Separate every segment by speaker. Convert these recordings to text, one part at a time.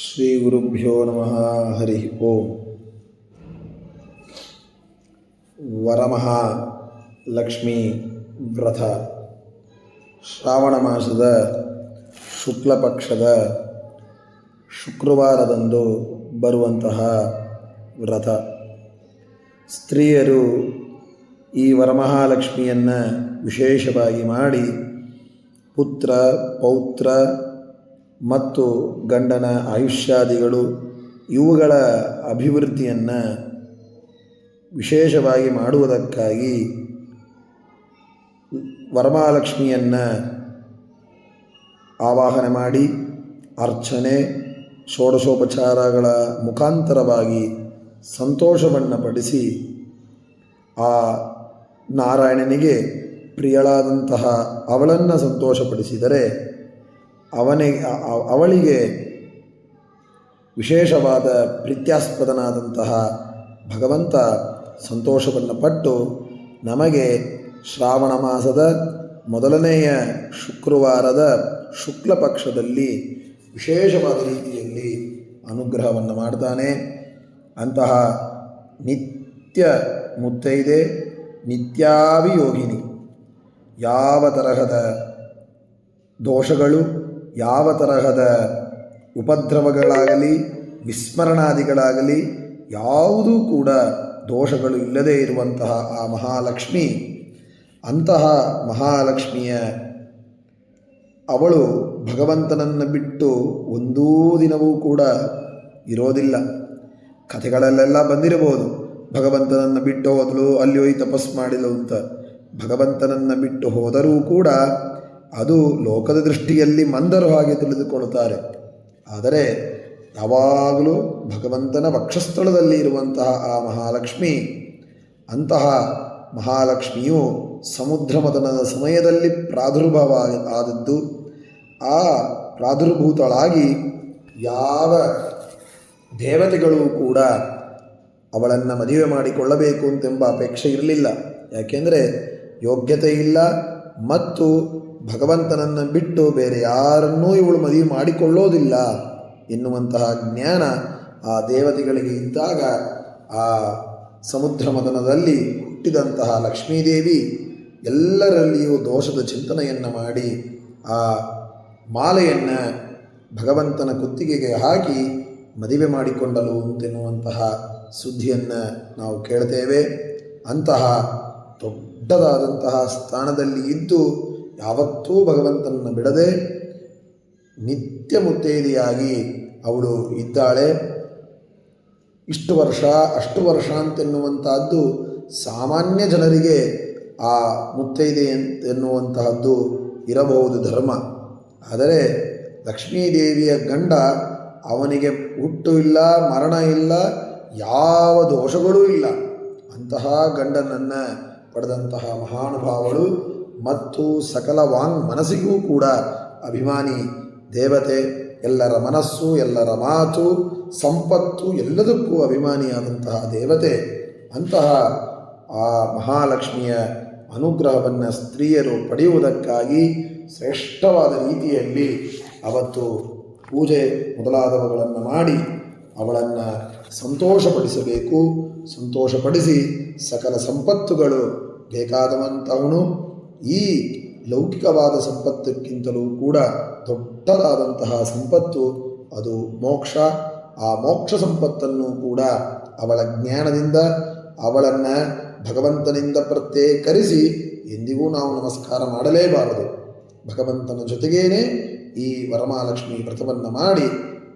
Speaker 1: ಶ್ರೀ ಗುರುಭ್ಯೋ ನಮಃ. ಹರಿ ಓಂ. ವರಮಹಾಲಕ್ಷ್ಮೀ ವ್ರತ ಶ್ರಾವಣ ಮಾಸದ ಶುಕ್ಲ ಪಕ್ಷದ ಶುಕ್ರವಾರದಂದು ಬರುವಂತಹ ವ್ರತ. ಸ್ತ್ರೀಯರು ಈ ವರಮಹಾಲಕ್ಷ್ಮಿಯನ್ನು ವಿಶೇಷವಾಗಿ ಮಾಡಿ ಪುತ್ರ ಪೌತ್ರ ಮತ್ತು ಗಂಡನ ಆಯುಷ್ಯಾದಿಗಳು ಇವುಗಳ ಅಭಿವೃದ್ಧಿಯನ್ನು ವಿಶೇಷವಾಗಿ ಮಾಡುವುದಕ್ಕಾಗಿ ವರಮಹಾಲಕ್ಷ್ಮಿಯನ್ನು ಆವಾಹನೆ ಮಾಡಿ ಅರ್ಚನೆ ಷೋಡಶೋಪಚಾರಗಳ ಮುಖಾಂತರವಾಗಿ ಸಂತೋಷವನ್ನು ಪಡಿಸಿ ಆ ನಾರಾಯಣನಿಗೆ ಪ್ರಿಯಳಾದಂತಹ ಅವಳನ್ನು ಸಂತೋಷಪಡಿಸಿದರೆ ಅವಳಿಗೆ ವಿಶೇಷವಾದ ಪ್ರೀತ್ಯಾಸ್ಪದನಾದಂತಹ ಭಗವಂತ ಸಂತೋಷವನ್ನು ಪಟ್ಟು ನಮಗೆ ಶ್ರಾವಣ ಮಾಸದ ಮೊದಲನೆಯ ಶುಕ್ರವಾರದ ಶುಕ್ಲ ಪಕ್ಷದಲ್ಲಿ ವಿಶೇಷವಾದ ರೀತಿಯಲ್ಲಿ ಅನುಗ್ರಹವನ್ನು ಮಾಡ್ತಾನೆ. ಅಂತಹ ನಿತ್ಯ ಮುತ್ತೈದೆ, ನಿತ್ಯಾಭಿಯೋಗಿನಿ, ಯಾವ ತರಹದ ದೋಷಗಳು, ಯಾವ ತರಹದ ಉಪದ್ರವಗಳಾಗಲಿ ವಿಸ್ಮರಣಾದಿಗಳಾಗಲಿ ಯಾವುದೂ ಕೂಡ ದೋಷಗಳು ಇಲ್ಲದೇ ಇರುವಂತಹ ಆ ಮಹಾಲಕ್ಷ್ಮಿ, ಅಂತಹ ಮಹಾಲಕ್ಷ್ಮಿಯ ಅವಳು ಭಗವಂತನನ್ನು ಬಿಟ್ಟು ಒಂದೂ ದಿನವೂ ಕೂಡ ಇರೋದಿಲ್ಲ. ಕಥೆಗಳಲ್ಲೆಲ್ಲ ಬಂದಿರಬಹುದು, ಭಗವಂತನನ್ನು ಬಿಟ್ಟು ಹೋದಳು, ಅಲ್ಲಿ ಹೋಗಿ ತಪಸ್ಸು ಮಾಡಿದಳು ಅಂತ. ಭಗವಂತನನ್ನು ಬಿಟ್ಟು ಹೋದರೂ ಕೂಡ ಅದು ಲೋಕದ ದೃಷ್ಟಿಯಲ್ಲಿ ಮಂದರು ಹಾಗೆ ತಿಳಿದುಕೊಳ್ಳುತ್ತಾರೆ. ಆದರೆ ಯಾವಾಗಲೂ ಭಗವಂತನ ವಕ್ಷಸ್ಥಳದಲ್ಲಿ ಇರುವಂತಹ ಆ ಮಹಾಲಕ್ಷ್ಮಿ, ಅಂತಹ ಮಹಾಲಕ್ಷ್ಮಿಯು ಸಮುದ್ರ ಮಥನದ ಸಮಯದಲ್ಲಿ ಪ್ರಾದುರ್ಭಾವ ಆದದ್ದು. ಆ ಪ್ರಾದುರ್ಭೂತಳಾಗಿ ಯಾವ ದೇವತೆಗಳು ಕೂಡ ಅವಳನ್ನು ಮದುವೆ ಮಾಡಿಕೊಳ್ಳಬೇಕು ಅಂತೆಂಬ ಅಪೇಕ್ಷೆ ಇರಲಿಲ್ಲ. ಯಾಕೆಂದರೆ ಯೋಗ್ಯತೆ ಇಲ್ಲ ಮತ್ತು ಭಗವಂತನನ್ನು ಬಿಟ್ಟು ಬೇರೆ ಯಾರನ್ನೂ ಇವಳು ಮದುವೆ ಮಾಡಿಕೊಳ್ಳೋದಿಲ್ಲ ಎನ್ನುವಂತಹ ಜ್ಞಾನ ಆ ದೇವತೆಗಳಿಗೆ ಇದ್ದಾಗ ಆ ಸಮುದ್ರ ಮಥನದಲ್ಲಿ ಹುಟ್ಟಿದಂತಹ ಲಕ್ಷ್ಮೀದೇವಿ ಎಲ್ಲರಲ್ಲಿಯೂ ದೋಷದ ಚಿಂತನೆಯನ್ನು ಮಾಡಿ ಆ ಮಾಲೆಯನ್ನು ಭಗವಂತನ ಕುತ್ತಿಗೆಗೆ ಹಾಕಿ ಮದುವೆ ಮಾಡಿಕೊಂಡಳು ಅಂತೆನ್ನುವಂತಹ ಸುದ್ದಿಯನ್ನು ನಾವು ಕೇಳ್ತೇವೆ. ಅಂತಹ ದೊಡ್ಡದಾದಂತಹ ಸ್ಥಾನದಲ್ಲಿ ಇದ್ದು ಯಾವತ್ತೂ ಭಗವಂತನನ್ನು ಬಿಡದೆ ನಿತ್ಯ ಮುತ್ತೈದೆಯಾಗಿ ಅವಳು ಇದ್ದಾಳೆ. ಇಷ್ಟು ವರ್ಷ ಅಷ್ಟು ವರ್ಷ ಅಂತೆನ್ನುವಂತಹದ್ದು ಸಾಮಾನ್ಯ ಜನರಿಗೆ ಆ ಮುತ್ತೈದೆ ಎನ್ನುವಂತಹದ್ದು ಇರಬಹುದು ಧರ್ಮ. ಆದರೆ ಲಕ್ಷ್ಮೀದೇವಿಯ ಗಂಡ, ಅವನಿಗೆ ಹುಟ್ಟು ಇಲ್ಲ, ಮರಣ ಇಲ್ಲ, ಯಾವ ದೋಷಗಳೂ ಇಲ್ಲ. ಅಂತಹ ಗಂಡನನ್ನು ಪಡೆದಂತಹ ಮಹಾನುಭಾವಳು ಮತ್ತು ಸಕಲ ವಾಂಗ್ ಮನಸ್ಸಿಗೂ ಕೂಡ ಅಭಿಮಾನಿ ದೇವತೆ. ಎಲ್ಲರ ಮನಸ್ಸು, ಎಲ್ಲರ ಮಾತು, ಸಂಪತ್ತು ಎಲ್ಲದಕ್ಕೂ ಅಭಿಮಾನಿಯಾದಂತಹ ದೇವತೆ. ಅಂತಹ ಆ ಮಹಾಲಕ್ಷ್ಮಿಯ ಅನುಗ್ರಹವನ್ನು ಸ್ತ್ರೀಯರು ಪಡೆಯುವುದಕ್ಕಾಗಿ ಶ್ರೇಷ್ಠವಾದ ರೀತಿಯಲ್ಲಿ ಅವತ್ತು ಪೂಜೆ ಮೊದಲಾದವುಗಳನ್ನು ಮಾಡಿ ಅವಳನ್ನು ಸಂತೋಷಪಡಿಸಬೇಕು. ಸಂತೋಷಪಡಿಸಿ ಸಕಲ ಸಂಪತ್ತುಗಳು ಬೇಕಾದವಂತವನು ಈ ಲೌಕಿಕವಾದ ಸಂಪತ್ತಕ್ಕಿಂತಲೂ ಕೂಡ ದೊಡ್ಡದಾದಂತಹ ಸಂಪತ್ತು ಅದು ಮೋಕ್ಷ. ಆ ಮೋಕ್ಷ ಸಂಪತ್ತನ್ನು ಕೂಡ ಅವಳ ಜ್ಞಾನದಿಂದ ಅವಳನ್ನು ಭಗವಂತನಿಂದ ಪ್ರತ್ಯೇಕರಿಸಿ ಎಂದಿಗೂ ನಾವು ನಮಸ್ಕಾರ ಮಾಡಲೇಬಾರದು. ಭಗವಂತನ ಜೊತೆಗೇನೆ ಈ ವರಮಹಾಲಕ್ಷ್ಮಿ ವ್ರತವನ್ನು ಮಾಡಿ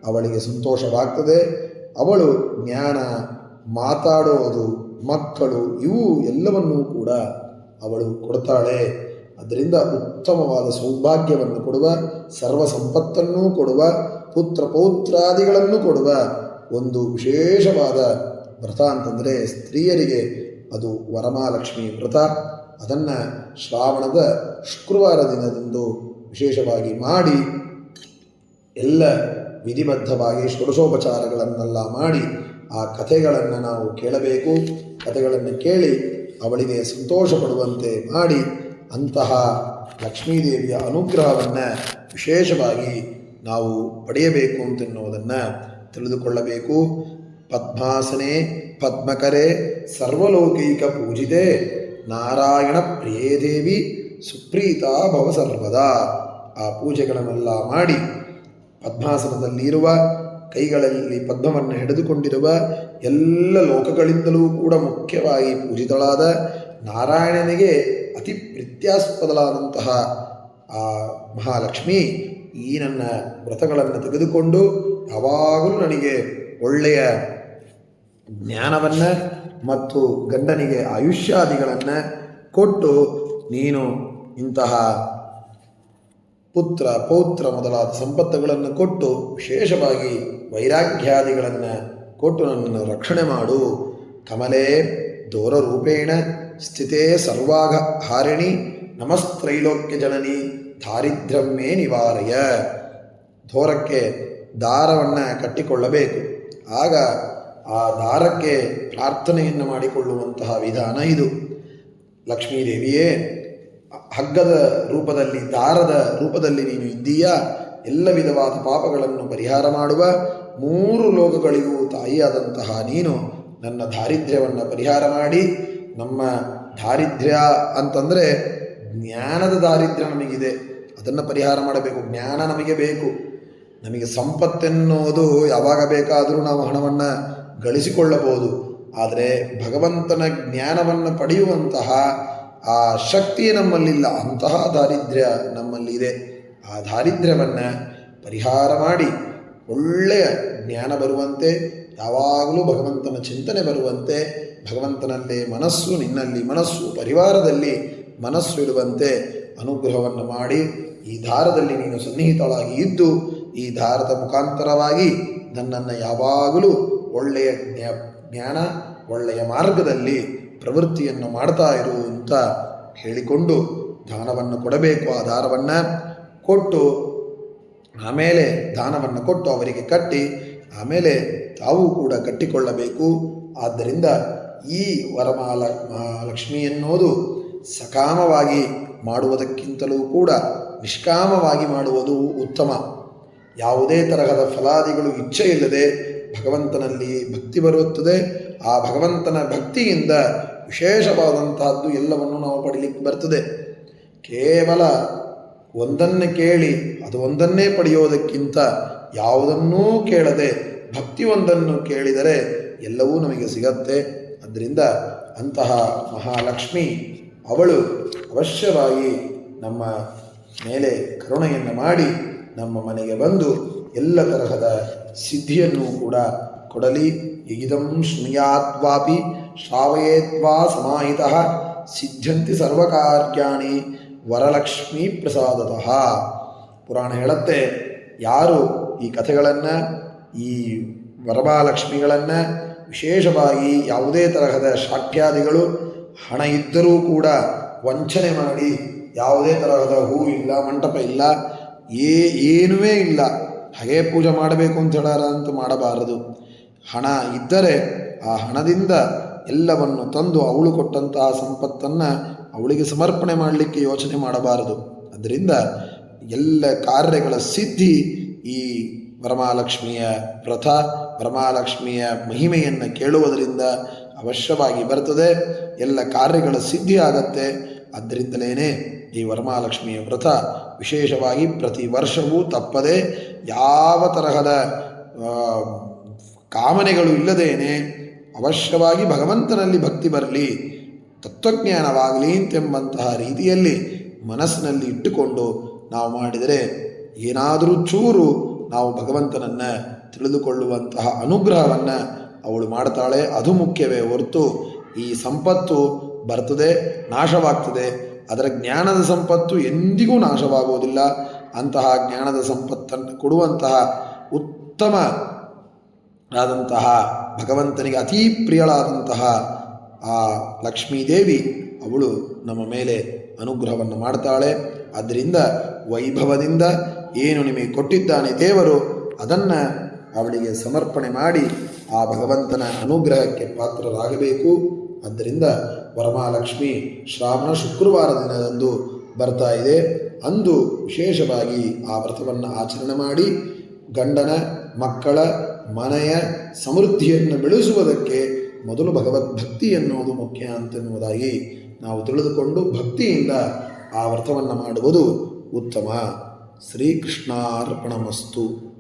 Speaker 1: ಅವಳಿಗೆ ಸಂತೋಷವಾಗ್ತದೆ. ಅವಳು ಜ್ಞಾನ, ಮಾತಾಡೋದು, ಮಕ್ಕಳು ಇವು ಎಲ್ಲವನ್ನೂ ಕೂಡ ಅವಳು ಕೊಡ್ತಾಳೆ. ಅದರಿಂದ ಉತ್ತಮವಾದ ಸೌಭಾಗ್ಯವನ್ನು ಕೊಡುವ, ಸರ್ವ ಸಂಪತ್ತನ್ನೂ ಕೊಡುವ, ಪುತ್ರ ಪೌತ್ರಾದಿಗಳನ್ನು ಕೊಡುವ ಒಂದು ವಿಶೇಷವಾದ ವ್ರತ ಅಂತಂದರೆ ಸ್ತ್ರೀಯರಿಗೆ ಅದು ವರಮಹಾಲಕ್ಷ್ಮಿ ವ್ರತ. ಅದನ್ನು ಶ್ರಾವಣದ ಶುಕ್ರವಾರ ದಿನದಂದು ವಿಶೇಷವಾಗಿ ಮಾಡಿ ಎಲ್ಲ ವಿಧಿಬದ್ಧವಾಗಿ ಷೋಡಶೋಪಚಾರಗಳನ್ನೆಲ್ಲ ಮಾಡಿ ಆ ಕಥೆಗಳನ್ನು ನಾವು ಕೇಳಬೇಕು. ಕಥೆಗಳನ್ನು ಕೇಳಿ ಅವಳಿಗೆ ಸಂತೋಷ ಪಡುವಂತೆ ಮಾಡಿ ಅಂತಹ ಲಕ್ಷ್ಮೀದೇವಿಯ ಅನುಗ್ರಹವನ್ನು ವಿಶೇಷವಾಗಿ ನಾವು ಪಡೆಯಬೇಕು ಅಂತೆನ್ನುವುದನ್ನು ತಿಳಿದುಕೊಳ್ಳಬೇಕು. ಪದ್ಮಾಸನೆ ಪದ್ಮಕರೆ ಸರ್ವಲೋಕೈಕ ಪೂಜಿತೆ ನಾರಾಯಣ ಪ್ರಿಯೇ ದೇವಿ ಸುಪ್ರೀತಾ ಭವ ಸರ್ವದಾ. ಆ ಪೂಜೆಗಳನ್ನೆಲ್ಲ ಮಾಡಿ ಪದ್ಮಾಸನದಲ್ಲಿರುವ ಕೈಗಳಲ್ಲಿ ಪದ್ಮವನ್ನು ಹಿಡಿದುಕೊಂಡಿರುವ ಎಲ್ಲ ಲೋಕಗಳಿಂದಲೂ ಕೂಡ ಮುಖ್ಯವಾಗಿ ಪೂಜಿತಳಾದ ನಾರಾಯಣನಿಗೆ ಅತಿ ಪ್ರೀತ್ಯಾಸ್ಪದಳಾದಂತಹ ಆ ಮಹಾಲಕ್ಷ್ಮಿ ಈ ನನ್ನ ವ್ರತಗಳನ್ನು ತೆಗೆದುಕೊಂಡು ಯಾವಾಗಲೂ ನನಗೆ ಒಳ್ಳೆಯ ಜ್ಞಾನವನ್ನು ಮತ್ತು ಗಂಡನಿಗೆ ಆಯುಷ್ಯಾದಿಗಳನ್ನು ಕೊಟ್ಟು ನೀನು ಇಂತಹ ಪುತ್ರ ಪೌತ್ರ ಮೊದಲಾದ ಸಂಪತ್ತುಗಳನ್ನು ಕೊಟ್ಟು ವಿಶೇಷವಾಗಿ ವೈರಾಗ್ಯಾದಿಗಳನ್ನು ಕೊಟ್ಟು ನನ್ನನ್ನು ರಕ್ಷಣೆ ಮಾಡು. ಕಮಲೇ ದೋರರೂಪೇಣ ಸ್ಥಿತೇ ಸರ್ವಾಘ ಹಾರಿಣಿ ನಮಸ್ತ್ರೈಲೋಕ್ಯ ಜನನಿ ದಾರಿದ್ರ್ಯಮ್ಮೇ ನಿವಾರಯ. ದೋರಕ್ಕೆ ದಾರವನ್ನು ಕಟ್ಟಿಕೊಳ್ಳಬೇಕು. ಆಗ ಆ ದಾರಕ್ಕೆ ಪ್ರಾರ್ಥನೆಯನ್ನು ಮಾಡಿಕೊಳ್ಳುವಂತಹ ವಿಧಾನ ಇದು. ಲಕ್ಷ್ಮೀದೇವಿಯೇ, ಹಗ್ಗದ ರೂಪದಲ್ಲಿ ದಾರದ ರೂಪದಲ್ಲಿ ನೀನು ಇದ್ದೀಯಾ, ಎಲ್ಲ ವಿಧವಾದ ಪಾಪಗಳನ್ನು ಪರಿಹಾರ ಮಾಡುವ 3 ಲೋಕಗಳಿಗೂ ತಾಯಿಯಾದಂತಹ ನೀನು ನನ್ನ ದಾರಿದ್ರ್ಯವನ್ನು ಪರಿಹಾರ ಮಾಡಿ, ನಮ್ಮ ದಾರಿದ್ರ್ಯ ಅಂತಂದರೆ ಜ್ಞಾನದ ದಾರಿದ್ರ್ಯ ನಮಗಿದೆ, ಅದನ್ನು ಪರಿಹಾರ ಮಾಡಬೇಕು. ಜ್ಞಾನ ನಮಗೆ ಬೇಕು. ನಮಗೆ ಸಂಪತ್ತೆನ್ನುವುದು ಯಾವಾಗ ಬೇಕಾದರೂ ನಾವು ಹಣವನ್ನು ಗಳಿಸಿಕೊಳ್ಳಬಹುದು. ಆದರೆ ಭಗವಂತನ ಜ್ಞಾನವನ್ನು ಪಡೆಯುವಂತಹ ಆ ಶಕ್ತಿ ನಮ್ಮಲ್ಲಿಲ್ಲ. ಅಂತಹ ದಾರಿದ್ರ್ಯ ನಮ್ಮಲ್ಲಿದೆ. ಆ ದಾರಿದ್ರ್ಯವನ್ನು ಪರಿಹಾರ ಮಾಡಿ ಒಳ್ಳೆಯ ಜ್ಞಾನ ಬರುವಂತೆ, ಯಾವಾಗಲೂ ಭಗವಂತನ ಚಿಂತನೆ ಬರುವಂತೆ, ಭಗವಂತನಲ್ಲೇ ಮನಸ್ಸು, ನಿನ್ನಲ್ಲಿ ಮನಸ್ಸು, ಪರಿವಾರದಲ್ಲಿ ಮನಸ್ಸು ಇಡುವಂತೆ ಅನುಗ್ರಹವನ್ನು ಮಾಡಿ ಈ ದಾರದಲ್ಲಿ ನೀನು ಸನ್ನಿಹಿತಳಾಗಿ ಇದ್ದು ಈ ದಾರದ ಮುಖಾಂತರವಾಗಿ ನನ್ನನ್ನು ಯಾವಾಗಲೂ ಒಳ್ಳೆಯ ಜ್ಞಾನ, ಒಳ್ಳೆಯ ಮಾರ್ಗದಲ್ಲಿ ಪ್ರವೃತ್ತಿಯನ್ನು ಮಾಡ್ತಾ ಇರು ಅಂತ ಹೇಳಿಕೊಂಡು ದಾನವನ್ನು ಕೊಡಬೇಕು. ಆ ದಾರವನ್ನು ಕೊಟ್ಟು ಆಮೇಲೆ ದಾನವನ್ನು ಕೊಟ್ಟು ಅವರಿಗೆ ಕಟ್ಟಿ ಆಮೇಲೆ ತಾವು ಕೂಡ ಕಟ್ಟಿಕೊಳ್ಳಬೇಕು. ಆದ್ದರಿಂದ ಈ ಮಹಾಲಕ್ಷ್ಮಿ ಎನ್ನುವುದು ಸಕಾಮವಾಗಿ ಮಾಡುವುದಕ್ಕಿಂತಲೂ ಕೂಡ ನಿಷ್ಕಾಮವಾಗಿ ಮಾಡುವುದು ಉತ್ತಮ. ಯಾವುದೇ ತರಹದ ಫಲಾದಿಗಳು ಇಚ್ಛೆ ಇಲ್ಲದೆ ಭಗವಂತನಲ್ಲಿ ಭಕ್ತಿ ಬರುತ್ತದೆ. ಆ ಭಗವಂತನ ಭಕ್ತಿಯಿಂದ ವಿಶೇಷವಾದಂತಹದ್ದು ಎಲ್ಲವನ್ನು ನಾವು ಪಡೀಲಿಕ್ಕೆ ಬರ್ತದೆ. ಕೇವಲ ಒಂದನ್ನು ಕೇಳಿ ಅದು ಒಂದನ್ನೇ ಪಡೆಯೋದಕ್ಕಿಂತ ಯಾವುದನ್ನೂ ಕೇಳದೆ ಭಕ್ತಿ ಒಂದನ್ನು ಕೇಳಿದರೆ ಎಲ್ಲವೂ ನಮಗೆ ಸಿಗತ್ತೆ. ಆದ್ದರಿಂದ ಅಂತಹ ಮಹಾಲಕ್ಷ್ಮಿ ಅವಳು ಅವಶ್ಯವಾಗಿ ನಮ್ಮ ಮೇಲೆ ಕರುಣೆಯನ್ನು ಮಾಡಿ ನಮ್ಮ ಮನೆಗೆ ಬಂದು ಎಲ್ಲ ತರಹದ ಸಿದ್ಧಿಯನ್ನು ಕೂಡ ಕೊಡಲಿ. ಇದಂ ಶೃಣುಯಾತ್ವಾಪಿ ಶ್ರಾವಯೇತ್ವಾ ಸಮಾಹಿತಃ ಸಿದ್ಧಂತಿ ಸರ್ವಕಾರ್ಯಾಣಿ ವರಲಕ್ಷ್ಮೀ ಪ್ರಸಾದತಃ. ಪುರಾಣ ಹೇಳುತ್ತೆ, ಯಾರು ಈ ಕಥೆಗಳನ್ನು, ಈ ವರಮಹಾಲಕ್ಷ್ಮಿಗಳನ್ನು ವಿಶೇಷವಾಗಿ ಯಾವುದೇ ತರಹದ ಶಾಕ್ಯಾದಿಗಳು ಹಣ ಇದ್ದರೂ ಕೂಡ ವಂಚನೆ ಮಾಡಿ, ಯಾವುದೇ ತರಹದ ಹೂ ಇಲ್ಲ, ಮಂಟಪ ಇಲ್ಲ, ಏನೂ ಇಲ್ಲ, ಹಾಗೇ ಪೂಜೆ ಮಾಡಬೇಕು ಅಂತ ಹೇಳಾರಂತೂ ಮಾಡಬಾರದು. ಹಣ ಇದ್ದರೆ ಆ ಹಣದಿಂದ ಎಲ್ಲವನ್ನು ತಂದು ಅವಳು ಕೊಟ್ಟಂತಹ ಸಂಪತ್ತನ್ನು ಅವಳಿಗೆ ಸಮರ್ಪಣೆ ಮಾಡಲಿಕ್ಕೆ ಯೋಚನೆ ಮಾಡಬಾರದು. ಅದರಿಂದ ಎಲ್ಲ ಕಾರ್ಯಗಳ ಸಿದ್ಧಿ ಈ ವರಮಹಾಲಕ್ಷ್ಮಿಯ ವ್ರತ, ವರಮಹಾಲಕ್ಷ್ಮಿಯ ಮಹಿಮೆಯನ್ನು ಕೇಳುವುದರಿಂದ ಅವಶ್ಯವಾಗಿ ಬರ್ತದೆ. ಎಲ್ಲ ಕಾರ್ಯಗಳ ಸಿದ್ಧಿ ಆಗತ್ತೆ. ಆದ್ದರಿಂದಲೇ ಈ ವರಮಹಾಲಕ್ಷ್ಮಿಯ ವ್ರತ ವಿಶೇಷವಾಗಿ ಪ್ರತಿ ವರ್ಷವೂ ತಪ್ಪದೆ ಯಾವ ತರಹದ ಕಾಮನೆಗಳು ಇಲ್ಲದೇನೆ ಅವಶ್ಯವಾಗಿ ಭಗವಂತನಲ್ಲಿ ಭಕ್ತಿ ಬರಲಿ, ತತ್ವಜ್ಞಾನವಾಗಲಿ ಎಂಬಂತಹ ರೀತಿಯಲ್ಲಿ ಮನಸ್ಸಿನಲ್ಲಿ ಇಟ್ಟುಕೊಂಡು ನಾವು ಮಾಡಿದರೆ ಏನಾದರೂ ಚೂರು ನಾವು ಭಗವಂತನನ್ನು ತಿಳಿದುಕೊಳ್ಳುವಂತಹ ಅನುಗ್ರಹವನ್ನು ಅವಳು ಮಾಡ್ತಾಳೆ. ಅದು ಮುಖ್ಯವೇ ಹೊರತು ಈ ಸಂಪತ್ತು ಬರ್ತದೆ, ನಾಶವಾಗ್ತದೆ. ಅದರ ಜ್ಞಾನದ ಸಂಪತ್ತು ಎಂದಿಗೂ ನಾಶವಾಗುವುದಿಲ್ಲ. ಅಂತಹ ಜ್ಞಾನದ ಸಂಪತ್ತನ್ನು ಕೊಡುವಂತಹ ಉತ್ತಮ ಆದಂತಹ ಭಗವಂತನಿಗೆ ಅತೀ ಪ್ರಿಯಳಾದಂತಹ ಆ ಲಕ್ಷ್ಮೀದೇವಿ ಅವಳು ನಮ್ಮ ಮೇಲೆ ಅನುಗ್ರಹವನ್ನು ಮಾಡ್ತಾಳೆ. ಆದ್ದರಿಂದ ವೈಭವದಿಂದ ಏನು ನಿಮಗೆ ಕೊಟ್ಟಿದ್ದಾನೆ ದೇವರು ಅದನ್ನು ಅವಳಿಗೆ ಸಮರ್ಪಣೆ ಮಾಡಿ ಆ ಭಗವಂತನ ಅನುಗ್ರಹಕ್ಕೆ ಪಾತ್ರರಾಗಬೇಕು. ಆದ್ದರಿಂದ ವರಮಹಾಲಕ್ಷ್ಮಿ ಶ್ರಾವಣ ಶುಕ್ರವಾರ ದಿನದಂದು ಬರ್ತಾ ಇದೆ. ಅಂದು ವಿಶೇಷವಾಗಿ ಆ ವ್ರತವನ್ನು ಆಚರಣೆ ಮಾಡಿ ಗಂಡನ ಮಕ್ಕಳ ಮನೆಯ ಸಮೃದ್ಧಿಯನ್ನು ಬೆಳೆಸುವುದಕ್ಕೆ ಮೊದಲು ಭಗವದ್ಭಕ್ತಿ ಎನ್ನುವುದು ಮುಖ್ಯ ಅಂತೆನ್ನುವುದಾಗಿ ನಾವು ತಿಳಿದುಕೊಂಡು ಭಕ್ತಿಯಿಂದ ಆ ವ್ರತವನ್ನು ಮಾಡುವುದು ಉತ್ತಮ. ಶ್ರೀಕೃಷ್ಣಾರ್ಪಣಮಸ್ತು.